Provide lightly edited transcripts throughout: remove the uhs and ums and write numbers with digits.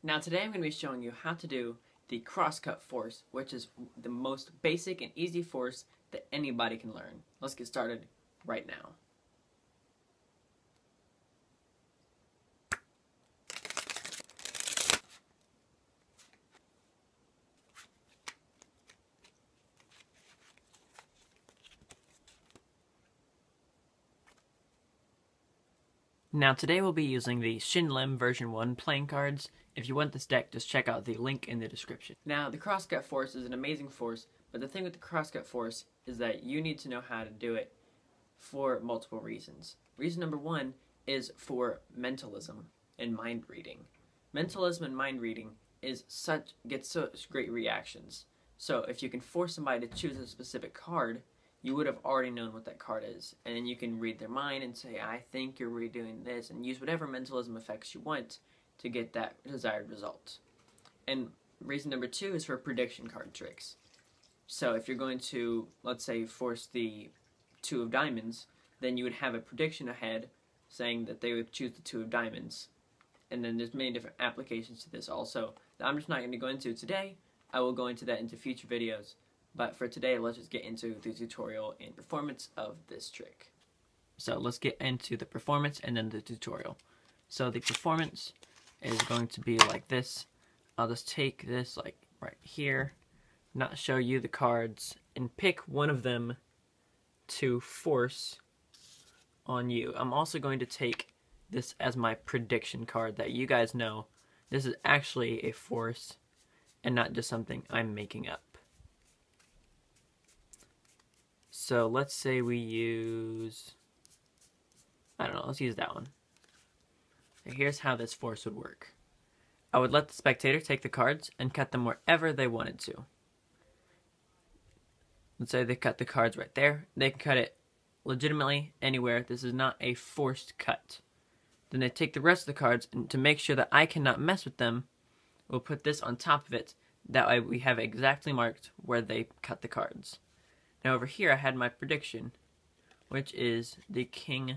Now today I'm going to be showing you how to do the crosscut force, which is the most basic and easy force that anybody can learn. Let's get started right now. Now today we'll be using the Shin Lim version 1 playing cards. If you want this deck, just check out the link in the description. Now the crosscut force is an amazing force, but the thing with the crosscut force is that you need to know how to do it for multiple reasons. Reason number one is for mentalism and mind reading. Mentalism and mind reading gets such great reactions. So if you can force somebody to choose a specific card, you would have already known what that card is, and then you can read their mind and say, I think you're redoing this, and use whatever mentalism effects you want to get that desired result. And reason number two is for prediction card tricks. So if you're going to, let's say, force the two of diamonds, then you would have a prediction ahead saying that they would choose the two of diamonds. And then there's many different applications to this also that I'm just not going to go into today. I will go into that into future videos. But for today, let's just get into the tutorial and performance of this trick. So let's get into the performance and then the tutorial. So the performance is going to be like this. I'll just take this like right here, not show you the cards, and pick one of them to force on you. I'm also going to take this as my prediction card that you guys know this is actually a force and not just something I'm making up. So let's say we use, I don't know, let's use that one. So here's how this force would work. I would let the spectator take the cards and cut them wherever they wanted to. Let's say they cut the cards right there. They can cut it legitimately anywhere. This is not a forced cut. Then they take the rest of the cards, and to make sure that I cannot mess with them, we'll put this on top of it. That way we have exactly marked where they cut the cards. Now over here I had my prediction, which is the King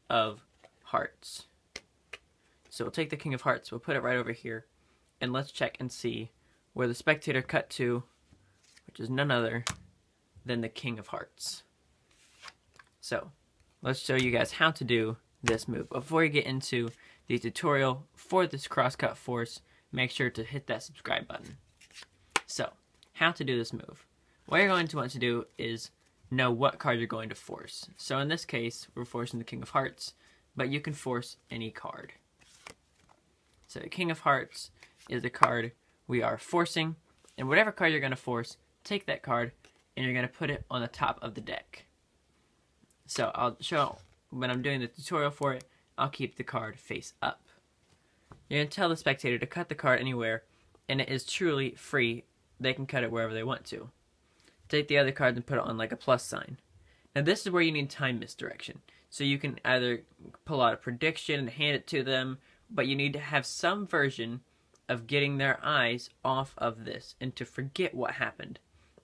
of Hearts. So we'll take the King of Hearts, we'll put it right over here, and let's check and see where the spectator cut to, which is none other than the King of Hearts. So let's show you guys how to do this move. Before you get into the tutorial for this crosscut force, make sure to hit that subscribe button. So, how to do this move. What you're going to want to do is know what card you're going to force. So in this case, we're forcing the King of Hearts, but you can force any card. So the King of Hearts is the card we are forcing, and whatever card you're going to force, take that card, and you're going to put it on the top of the deck. So I'll show, when I'm doing the tutorial for it, I'll keep the card face up. You're going to tell the spectator to cut the card anywhere, and it is truly free. They can cut it wherever they want to. Take the other card and put it on like a plus sign. Now this is where you need time misdirection. So you can either pull out a prediction and hand it to them, but you need to have some version of getting their eyes off of this and to forget what happened.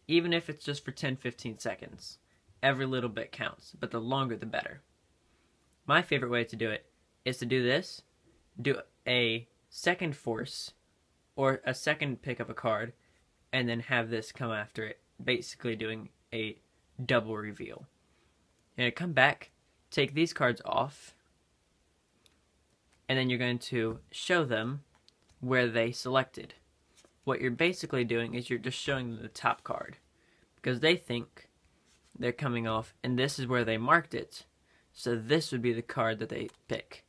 Even if it's just for 10-15 seconds. Every little bit counts, but the longer the better. My favorite way to do it is to do this, do a second force, or a second pick of a card, and then have this come after it. Basically doing a double reveal. You're going to come back, take these cards off, and then you're going to show them where they selected. What you're basically doing is you're just showing them the top card, because they think they're coming off, and this is where they marked it, so this would be the card that they pick.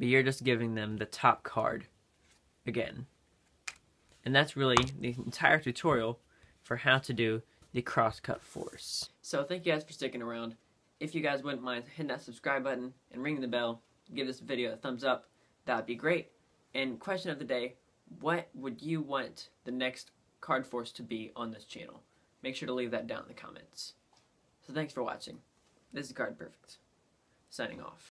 But you're just giving them the top card again. And that's really the entire tutorial for how to do the crosscut force. So thank you guys for sticking around. If you guys wouldn't mind hitting that subscribe button and ringing the bell, give this video a thumbs up, that would be great. And question of the day, what would you want the next card force to be on this channel? Make sure to leave that down in the comments. So thanks for watching. This is Card Perfect, signing off.